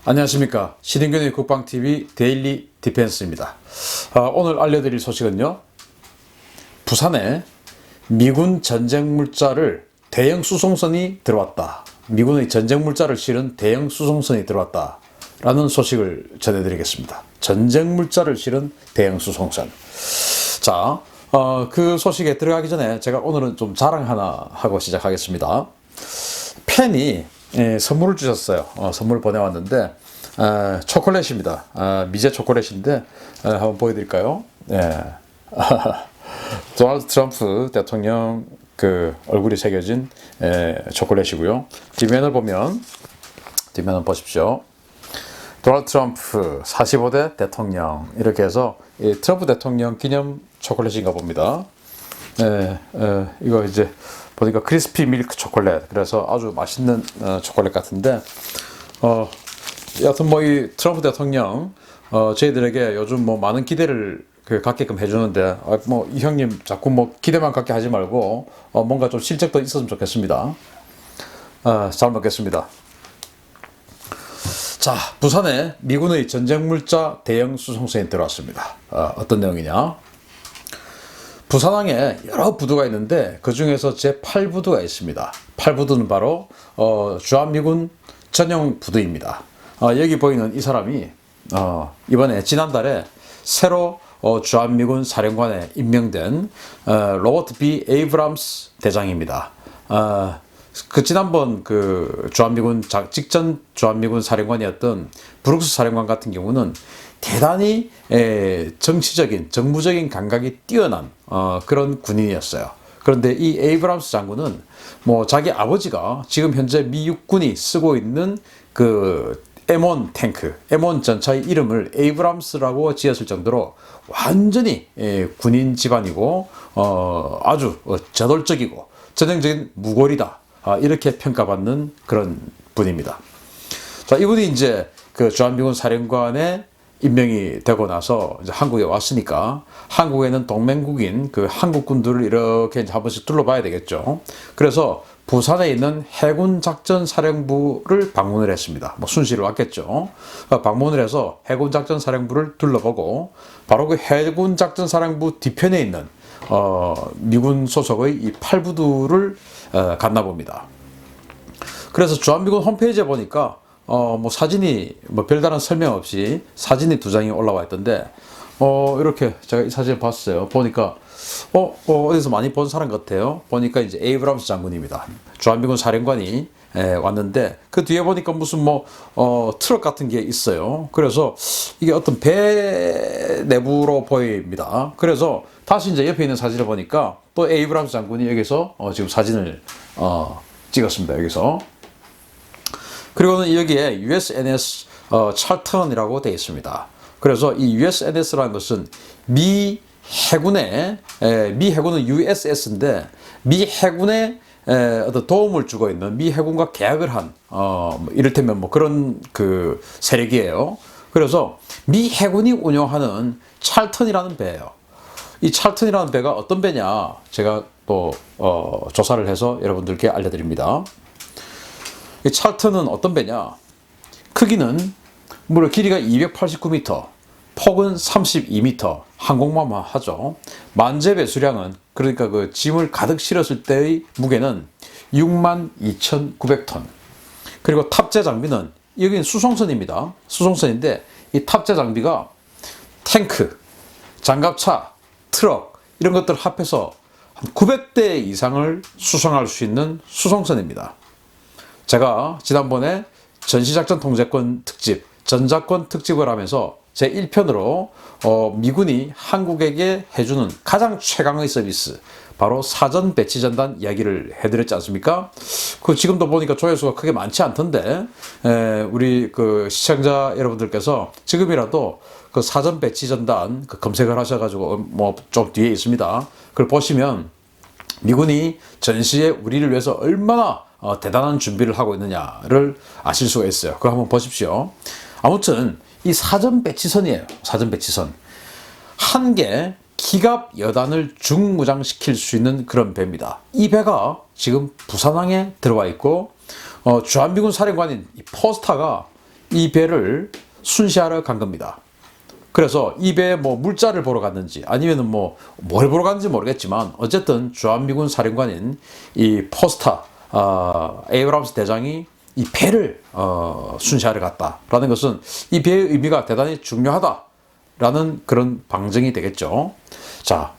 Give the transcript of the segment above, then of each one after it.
안녕하십니까. 신인균의 국방TV 데일리 디펜스입니다. 오늘 알려드릴 소식은요, 부산에 미군 전쟁물자를 대형 수송선이 들어왔다. 미군의 전쟁물자를 실은 대형 수송선이 들어왔다 라는 소식을 전해드리겠습니다. 전쟁물자를 실은 대형 수송선. 자, 그 소식에 들어가기 전에 제가 오늘은 좀 자랑 하나 하고 시작하겠습니다. 팬이 선물을 주셨어요. 선물을 보내왔는데 초콜릿입니다. 미제 초콜릿인데 한번 보여드릴까요? 도널드 트럼프 대통령 그 얼굴이 새겨진 초콜릿이고요. 뒷면을 보면, 뒷면을 보십시오. 도널드 트럼프 45대 대통령, 이렇게 해서 트럼프 대통령 기념 초콜릿인가 봅니다. 이거 이제 보니까 크리스피 밀크 초콜릿, 그래서 아주 맛있는 초콜릿 같은데, 여하튼 이 트럼프 대통령 저희들에게 요즘 많은 기대를 갖게끔 해주는데, 이 형님 자꾸 기대만 갖게 하지 말고 뭔가 좀 실적도 있었으면 좋겠습니다. 잘 먹겠습니다. 자, 부산에 미군의 전쟁물자 대형 수송선이 들어왔습니다. 어떤 내용이냐? 부산항에 여러 부두가 있는데 그 중에서 제8부두가 있습니다. 8부두는 바로 주한미군 전용 부두입니다. 여기 보이는 이 사람이 이번에 지난달에 새로 주한미군 사령관에 임명된 로버트 B. 에이브람스 대장입니다. 그 지난번 그 직전 주한미군 사령관이었던 브룩스 사령관 같은 경우는 대단히 정치적인, 정무적인 감각이 뛰어난 그런 군인이었어요. 그런데 이 에이브람스 장군은 자기 아버지가 지금 현재 미 육군이 쓰고 있는 그 M1 탱크, M1 전차의 이름을 에이브람스라고 지었을 정도로 완전히 군인 집안이고 아주 저돌적이고 전형적인 무골이다, 이렇게 평가받는 그런 분입니다. 자, 이분이 이제 그 주한미군 사령관에 임명이 되고 나서 이제 한국에 왔으니까 한국에는 동맹국인 그 한국군들을 이렇게 이제 한 번씩 둘러봐야 되겠죠. 그래서 부산에 있는 해군작전사령부를 방문을 했습니다. 순시를 왔겠죠. 방문을 해서 해군작전사령부를 둘러보고 바로 그 해군작전사령부 뒤편에 있는 미군 소속의 이 8부두를 갔나 봅니다. 그래서 주한미군 홈페이지에 보니까 사진이 별다른 설명 없이 사진이 2장이 올라와 있던데, 이렇게 제가 이 사진을 봤어요. 보니까 어디서 많이 본 사람 같아요. 보니까 이제 에이브람스 장군입니다. 주한미군 사령관이 왔는데 그 뒤에 보니까 무슨 트럭 같은 게 있어요. 그래서 이게 어떤 배 내부로 보입니다. 그래서 다시 이제 옆에 있는 사진을 보니까 또 에이브람스 장군이 여기서 지금 사진을 찍었습니다. 여기서. 그리고는 여기에 USNS 찰턴이라고 되어 있습니다. 그래서 이 USNS라는 것은 미 해군은 USS인데 미 해군에 어떤 도움을 주고 있는, 미 해군과 계약을 한 이를테면 그런 그 세력이에요. 그래서 미 해군이 운영하는 찰턴이라는 배예요. 이 찰턴이라는 배가 어떤 배냐, 제가 또 조사를 해서 여러분들께 알려드립니다. 이 찰턴은 어떤 배냐? 크기는 무려 길이가 289m, 폭은 32m, 항공모만 하죠. 만재 배수량은, 그러니까 그 짐을 가득 실었을 때의 무게는 62,900톤. 그리고 탑재 장비는, 여기는 수송선입니다. 수송선인데 이 탑재 장비가 탱크, 장갑차, 트럭 이런 것들 합해서 한 900대 이상을 수송할 수 있는 수송선입니다. 제가 지난번에 전시작전 통제권 특집, 전작권 특집을 하면서 제1편으로 미군이 한국에게 해주는 가장 최강의 서비스, 바로 사전 배치 전단 이야기를 해드렸지 않습니까? 그 지금도 보니까 조회수가 크게 많지 않던데, 우리 그 시청자 여러분들께서 지금이라도 그 사전 배치 전단 검색을 하셔가지고 좀 뒤에 있습니다. 그걸 보시면 미군이 전시에 우리를 위해서 얼마나 대단한 준비를 하고 있느냐를 아실 수가 있어요. 그거 한번 보십시오. 아무튼 이 사전 배치선이에요. 사전 배치선. 한 개 기갑 여단을 중무장시킬 수 있는 그런 배입니다. 이 배가 지금 부산항에 들어와 있고 주한미군 사령관인 이 포스타가 이 배를 순시하러 간 겁니다. 그래서 이 배에 뭐 물자를 보러 갔는지 아니면은 뭐 뭘 보러 갔는지 모르겠지만 어쨌든 주한미군 사령관인 이 포스타 에이브람스 대장이 이 배를 순시하러 갔다라는 것은 이 배의 의미가 대단히 중요하다라는 그런 방증이 되겠죠. 자,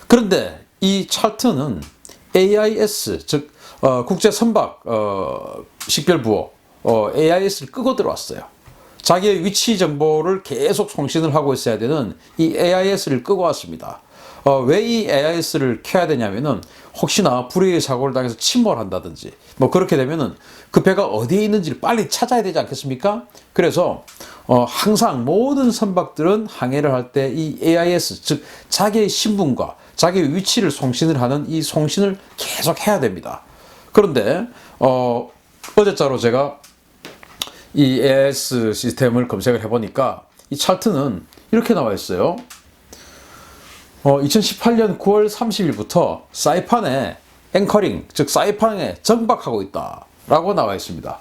그런데 이 찰트는 AIS 즉 국제 선박 식별부호 AIS를 끄고 들어왔어요. 자기의 위치 정보를 계속送신을 하고 있어야 되는 이 AIS를 끄고 왔습니다. 왜 이 AIS를 켜야 되냐면은 혹시나 불의의 사고를 당해서 침몰한다든지 뭐 그렇게 되면은 그 배가 어디에 있는지를 빨리 찾아야 되지 않겠습니까? 그래서 항상 모든 선박들은 항해를 할 때 이 AIS 즉 자기의 신분과 자기의 위치를 송신을 하는 이 송신을 계속 해야 됩니다. 그런데 어제자로 제가 이 AIS 시스템을 검색을 해보니까 이 차트는 이렇게 나와 있어요. 2018년 9월 30일부터 사이판에 앵커링, 즉 사이판에 정박하고 있다 라고 나와 있습니다.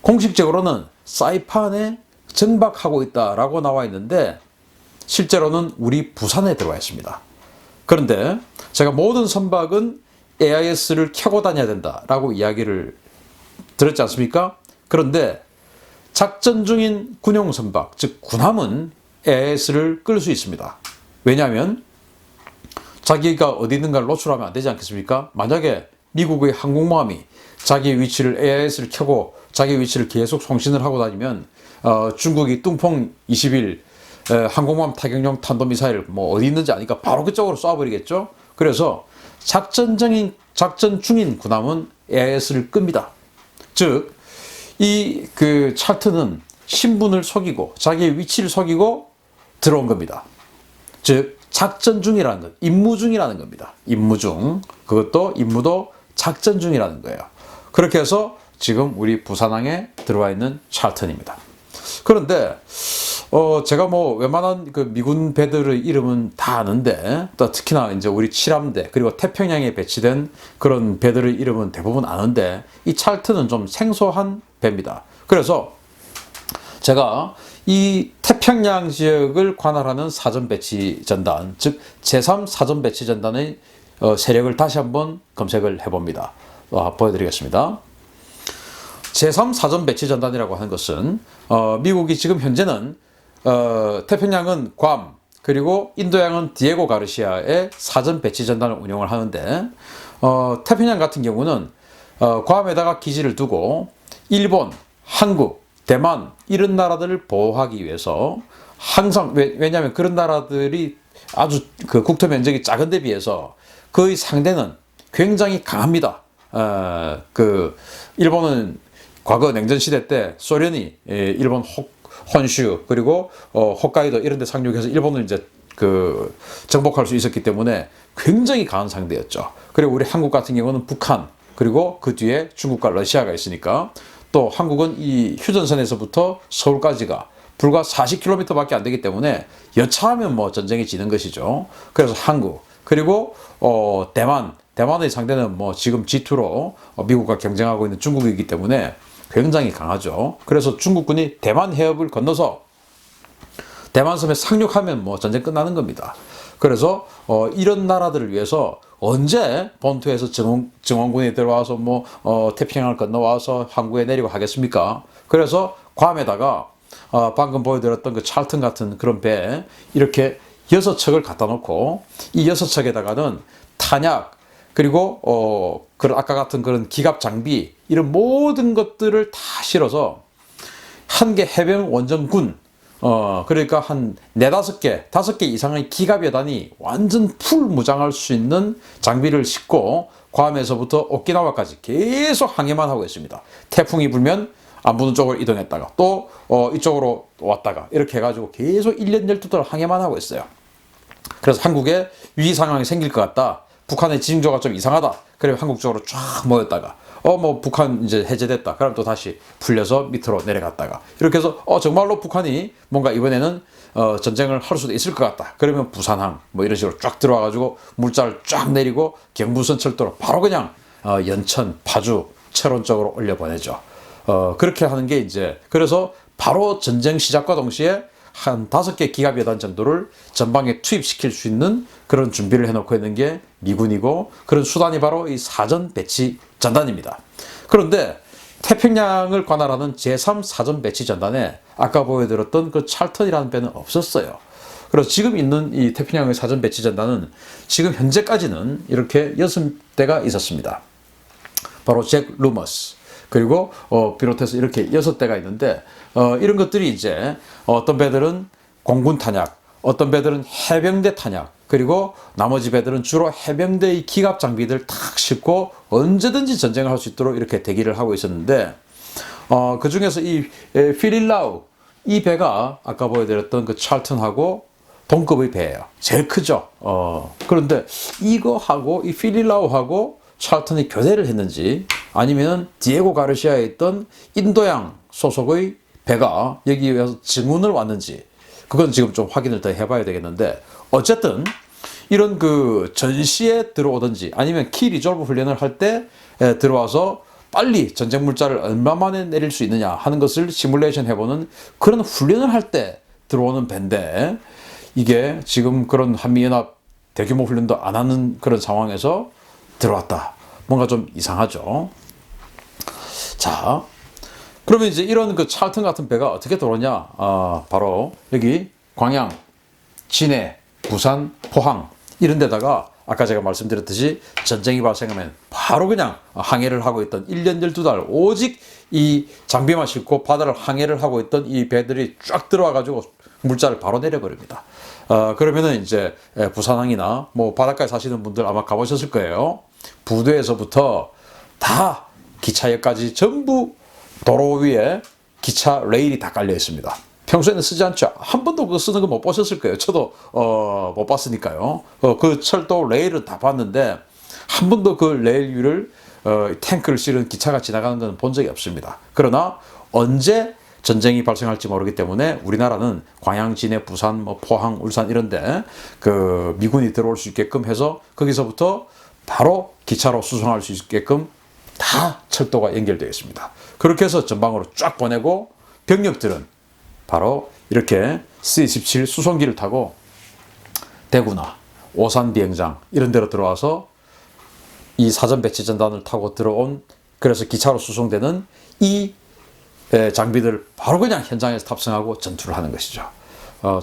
공식적으로는 사이판에 정박하고 있다 라고 나와 있는데 실제로는 우리 부산에 들어와 있습니다. 그런데 제가 모든 선박은 AIS를 켜고 다녀야 된다 라고 이야기를 들었지 않습니까? 그런데 작전 중인 군용 선박, 즉 군함은 AIS를 끌 수 있습니다. 왜냐하면 자기가 어디 있는가를 노출하면 안 되지 않겠습니까? 만약에 미국의 항공모함이 자기의 위치를 AIS를 켜고 자기의 위치를 계속 송신을 하고 다니면 중국이 뚱퐁 21 항공모함 타격용 탄도미사일 뭐 어디 있는지 아니까 바로 그쪽으로 쏴버리겠죠. 그래서 작전 중인 군함은 AIS를 끕니다. 즉 이 그 차트는 신분을 속이고 자기의 위치를 속이고 들어온 겁니다. 즉 작전 중이라는 것, 임무 중이라는 겁니다. 임무 중, 그것도 임무도 작전 중이라는 거예요. 그렇게 해서 지금 우리 부산항에 들어와 있는 찰턴입니다. 그런데 제가 뭐 웬만한 그 미군 배들의 이름은 다 아는데 또 특히나 이제 우리 칠함대 그리고 태평양에 배치된 그런 배들의 이름은 대부분 아는데 이 찰트는 좀 생소한 배입니다. 그래서 제가 이 태평양 지역을 관할하는 사전 배치 전단, 즉 제3 사전 배치 전단의 세력을 다시 한번 검색을 해봅니다. 보여드리겠습니다. 제3 사전 배치 전단이라고 하는 것은 미국이 지금 현재는 태평양은 괌 그리고 인도양은 디에고 가르시아의 사전 배치 전단을 운영을 하는데 태평양 같은 경우는 괌에다가 기지를 두고 일본, 한국, 대만 이런 나라들을 보호하기 위해서 항상 왜냐하면 그런 나라들이 아주 그 국토 면적이 작은 데 비해서 그의 상대는 굉장히 강합니다. 그 일본은 과거 냉전 시대 때 소련이 일본 혼슈 그리고 홋카이도 이런 데 상륙해서 일본을 이제 그 정복할 수 있었기 때문에 굉장히 강한 상대였죠. 그리고 우리 한국 같은 경우는 북한 그리고 그 뒤에 중국과 러시아가 있으니까 또 한국은 이 휴전선에서부터 서울까지가 불과 40km밖에 안 되기 때문에 여차하면 뭐 전쟁이 지는 것이죠. 그래서 한국 그리고 대만의 상대는 뭐 지금 G2로 미국과 경쟁하고 있는 중국이기 때문에 굉장히 강하죠. 그래서 중국군이 대만 해협을 건너서 대만섬에 상륙하면 뭐 전쟁 끝나는 겁니다. 그래서 이런 나라들을 위해서 언제 본토에서 정원군이 들어와서 뭐 태평양을 건너와서 항구에 내리고 하겠습니까? 그래서 괌에다가 방금 보여드렸던 그 찰튼 같은 그런 배 이렇게 6척을 갖다 놓고 이 6척에다가는 탄약 그리고 아까 같은 그런 기갑 장비 이런 모든 것들을 다 실어서 한 개 해병 원정군 그러니까 한 4-5개, 5개 이상의 기갑여단이 완전 풀 무장할 수 있는 장비를 싣고 괌에서부터 오키나와까지 계속 항해만 하고 있습니다. 태풍이 불면 안 부는 쪽으로 이동했다가 또 이쪽으로 왔다가 이렇게 해가지고 계속 1년 12달 항해만 하고 있어요. 그래서 한국에 위기 상황이 생길 것 같다. 북한의 지형조가 좀 이상하다. 그래서 한국 쪽으로 쫙 모였다가 뭐 북한 이제 해제됐다. 그럼 또 다시 풀려서 밑으로 내려갔다가 이렇게 해서 정말로 북한이 뭔가 이번에는 전쟁을 할 수도 있을 것 같다. 그러면 부산항 뭐 이런 식으로 쫙 들어와가지고 물자를 쫙 내리고 경부선 철도로 바로 그냥 연천, 파주, 철원 쪽으로 올려보내죠. 그렇게 하는 게 이제 그래서 바로 전쟁 시작과 동시에 한 5개 기갑 여단 정도를 전방에 투입시킬 수 있는 그런 준비를 해놓고 있는 게 미군이고 그런 수단이 바로 이 사전 배치 전단입니다. 그런데 태평양을 관할하는 제3 사전 배치 전단에 아까 보여드렸던 그 찰턴이라는 배는 없었어요. 그래서 지금 있는 이 태평양의 사전 배치 전단은 지금 현재까지는 이렇게 6대가 있었습니다. 바로 잭 루머스 그리고 비롯해서 이렇게 6대가 있는데 이런 것들이 이제 어떤 배들은 공군 탄약, 어떤 배들은 해병대 탄약, 그리고 나머지 배들은 주로 해병대의 기갑 장비들 탁 싣고 언제든지 전쟁을 할 수 있도록 이렇게 대기를 하고 있었는데 그 중에서 이 필릴라우 이 배가 아까 보여드렸던 그 찰턴하고 동급의 배예요. 제일 크죠. 그런데 이거하고 이 필릴라우하고 찰턴이 교대를 했는지 아니면 디에고 가르시아에 있던 인도양 소속의 배가 여기 와서 증원을 왔는지 그건 지금 좀 확인을 더 해봐야 되겠는데 어쨌든 이런 그 전시에 들어오든지 아니면 키 리졸브 훈련을 할 때 들어와서 빨리 전쟁 물자를 얼마 만에 내릴 수 있느냐 하는 것을 시뮬레이션 해보는 그런 훈련을 할 때 들어오는 배인데 이게 지금 그런 한미연합 대규모 훈련도 안 하는 그런 상황에서 들어왔다. 뭔가 좀 이상하죠. 자, 그러면 이제 이런 그 찰턴 같은 배가 어떻게 들어오냐? 바로 여기 광양, 진해, 부산, 포항 이런 데다가 아까 제가 말씀드렸듯이 전쟁이 발생하면 바로 그냥 항해를 하고 있던 1년 12달 오직 이 장비만 싣고 바다를 항해를 하고 있던 이 배들이 쫙 들어와 가지고 물자를 바로 내려버립니다. 그러면은 이제 부산항이나 뭐 바닷가에 사시는 분들 아마 가보셨을 거예요. 부두에서부터 다 기차역까지 전부 도로 위에 기차 레일이 다 깔려 있습니다. 평소에는 쓰지 않죠. 한 번도 그거 쓰는 거 못 보셨을 거예요. 저도 못 봤으니까요. 그 철도 레일을 다 봤는데 한 번도 그 레일 위를 탱크를 실은 기차가 지나가는 건 본 적이 없습니다. 그러나 언제 전쟁이 발생할지 모르기 때문에 우리나라는 광양, 진해, 부산, 뭐 포항, 울산 이런데 그 미군이 들어올 수 있게끔 해서 거기서부터 바로 기차로 수송할 수 있게끔 다 철도가 연결되어 있습니다. 그렇게 해서 전방으로 쫙 보내고 병력들은 바로 이렇게 C-27 수송기를 타고 대구나 오산 비행장 이런 데로 들어와서 이 사전 배치 전단을 타고 들어온 그래서 기차로 수송되는 이 장비들을 바로 그냥 현장에서 탑승하고 전투를 하는 것이죠.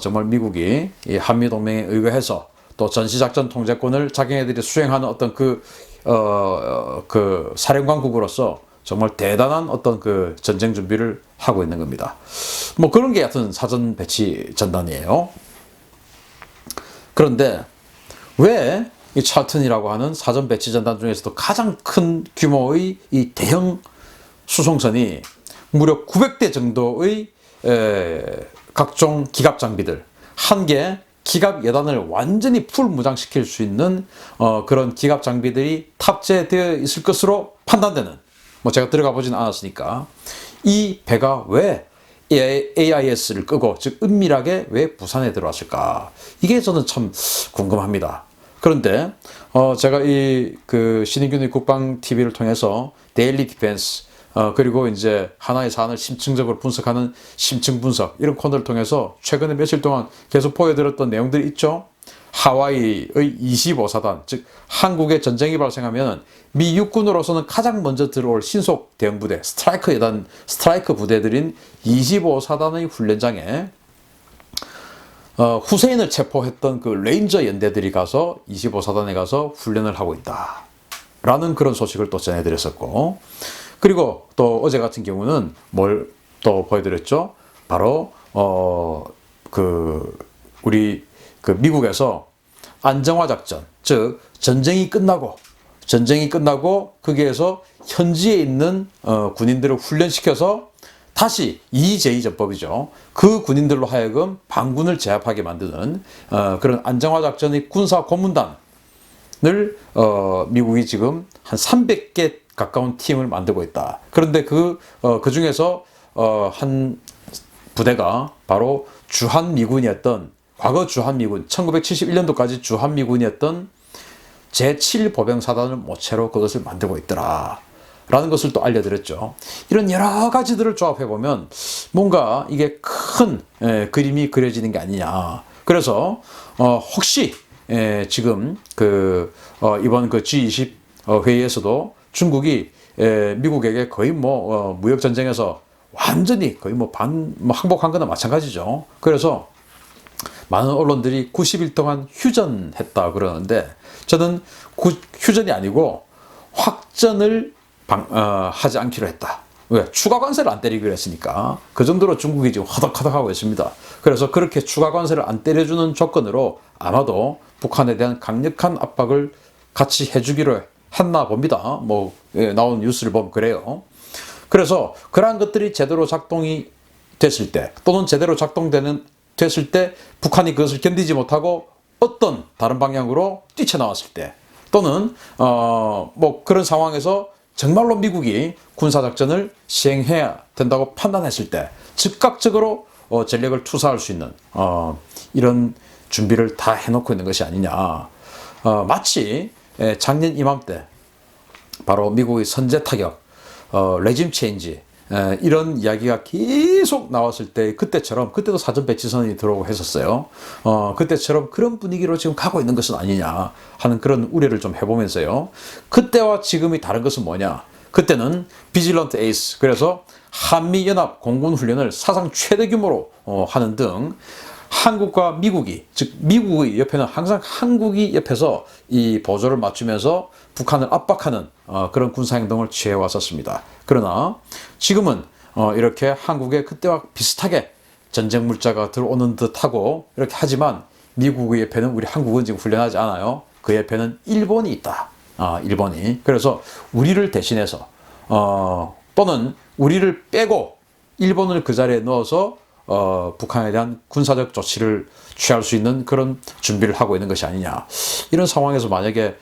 정말 미국이 이 한미동맹에 의거해서 또 전시작전 통제권을 자기네들이 수행하는 어떤 그 사령관국으로서 정말 대단한 어떤 그 전쟁 준비를 하고 있는 겁니다. 뭐 그런 게 하여튼 사전 배치 전단이에요. 그런데 왜 이 찰턴이라고 하는 사전 배치 전단 중에서도 가장 큰 규모의 이 대형 수송선이 무려 900대 정도의 각종 기갑 장비들 한 개 기갑 여단을 완전히 풀 무장시킬 수 있는 그런 기갑 장비들이 탑재되어 있을 것으로 판단되는 뭐 제가 들어가 보진 않았으니까 이 배가 왜 AIS를 끄고 즉 은밀하게 왜 부산에 들어왔을까 이게 저는 참 궁금합니다. 그런데 제가 이 그 신인균의 국방 TV를 통해서 데일리 디펜스 그리고 이제 하나의 사안을 심층적으로 분석하는 심층 분석 이런 코너를 통해서 최근에 며칠 동안 계속 보여드렸던 내용들이 있죠. 하와이의 25사단 즉 한국에 전쟁이 발생하면 미 육군으로서는 가장 먼저 들어올 신속 대응 부대 스트라이크 부대들인 25사단의 훈련장에 후세인을 체포했던 그 레인저 연대들이 가서 25사단에 가서 훈련을 하고 있다 라는 그런 소식을 또 전해드렸었고 그리고 또 어제 같은 경우는 뭘 또 보여드렸죠? 바로 우리 그 미국에서 안정화 작전, 즉 전쟁이 끝나고 거기에서 현지에 있는 군인들을 훈련시켜서 다시 이제2전법이죠. 그 군인들로 하여금 반군을 제압하게 만드는 그런 안정화 작전의 군사 고문단을 미국이 지금 한 300개 가까운 팀을 만들고 있다. 그런데 그 중에서 한 부대가 바로 주한미군이었던 과거 주한미군 1971년도까지 주한미군이었던 제7보병사단을 모체로 그것을 만들고 있더라 라는 것을 또 알려드렸죠. 이런 여러 가지들을 조합해보면 뭔가 이게 큰 그림이 그려지는 게 아니냐. 그래서 혹시 지금 이번 G20 회의에서도 중국이 미국에게 거의 무역 전쟁에서 완전히 거의 항복한 거나 마찬가지죠. 그래서 많은 언론들이 90일 동안 휴전했다 그러는데 저는 휴전이 아니고 확전을 하지 않기로 했다. 왜? 추가 관세를 안 때리기로 했으니까. 그 정도로 중국이 지금 허덕허덕하고 있습니다. 그래서 그렇게 추가 관세를 안 때려주는 조건으로 아마도 북한에 대한 강력한 압박을 같이 해주기로 했나 봅니다. 나온 뉴스를 보면 그래요. 그래서 그러한 것들이 제대로 작동이 됐을 때, 또는 제대로 됐을 때 북한이 그것을 견디지 못하고 어떤 다른 방향으로 뛰쳐나왔을 때, 또는 그런 상황에서 정말로 미국이 군사작전을 시행해야 된다고 판단했을 때 즉각적으로 전력을 투사할 수 있는 이런 준비를 다 해놓고 있는 것이 아니냐. 마치 작년 이맘때 바로 미국의 선제 타격, 레짐 체인지, 이런 이야기가 계속 나왔을 때 그때도 사전 배치선이 들어오고 했었어요. 그때처럼 그런 분위기로 지금 가고 있는 것은 아니냐 하는 그런 우려를 좀 해보면서요. 그때와 지금이 다른 것은 뭐냐? 그때는 비질런트 에이스, 그래서 한미연합 공군훈련을 사상 최대 규모로 하는 등 한국과 미국이, 즉 미국의 옆에는 항상 한국이 옆에서 이 보조를 맞추면서 북한을 압박하는 그런 군사행동을 취해왔었습니다. 그러나 지금은 이렇게 한국의 그때와 비슷하게 전쟁 물자가 들어오는 듯하고 이렇게 하지만 미국의 옆에는 우리 한국은 지금 훈련하지 않아요. 그 옆에는 일본이 있다. 일본이. 그래서 우리를 대신해서 또는 우리를 빼고 일본을 그 자리에 넣어서 북한에 대한 군사적 조치를 취할 수 있는 그런 준비를 하고 있는 것이 아니냐. 이런 상황에서 만약에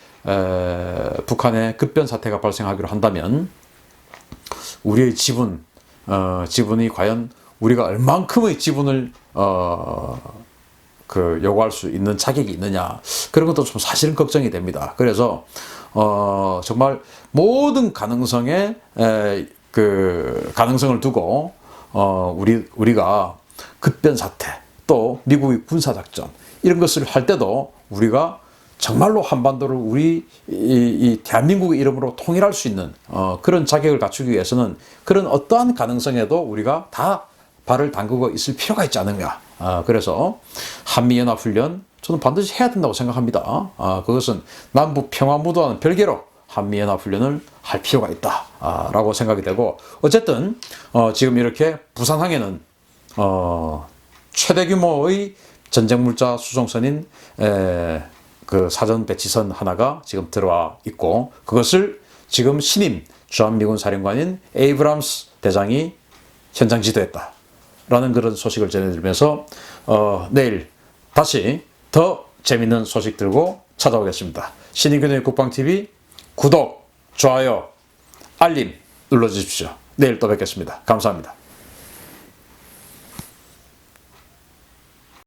북한의 급변 사태가 발생하기로 한다면 우리의 지분이 과연 우리가 얼만큼의 지분을 요구할 수 있는 자격이 있느냐, 그런 것도 좀 사실은 걱정이 됩니다. 그래서 정말 모든 가능성에 가능성을 두고 우리가 급변 사태, 또 미국의 군사작전 이런 것을 할 때도 우리가 정말로 한반도를 이 대한민국의 이름으로 통일할 수 있는 그런 자격을 갖추기 위해서는 그런 어떠한 가능성에도 우리가 다 발을 담그고 있을 필요가 있지 않은가. 그래서 한미연합훈련 저는 반드시 해야 된다고 생각합니다. 그것은 남북 평화무드와는 별개로 한미연합훈련을 할 필요가 있다 라고 생각이 되고, 어쨌든 지금 이렇게 부산항에는 최대 규모의 전쟁물자 수송선인 그 사전 배치선 하나가 지금 들어와 있고, 그것을 지금 신임 주한미군 사령관인 에이브람스 대장이 현장 지도했다 라는 그런 소식을 전해드리면서 내일 다시 더 재밌는 소식 들고 찾아오겠습니다. 신인균의 국방TV 구독, 좋아요, 알림 눌러주십시오. 내일 또 뵙겠습니다. 감사합니다.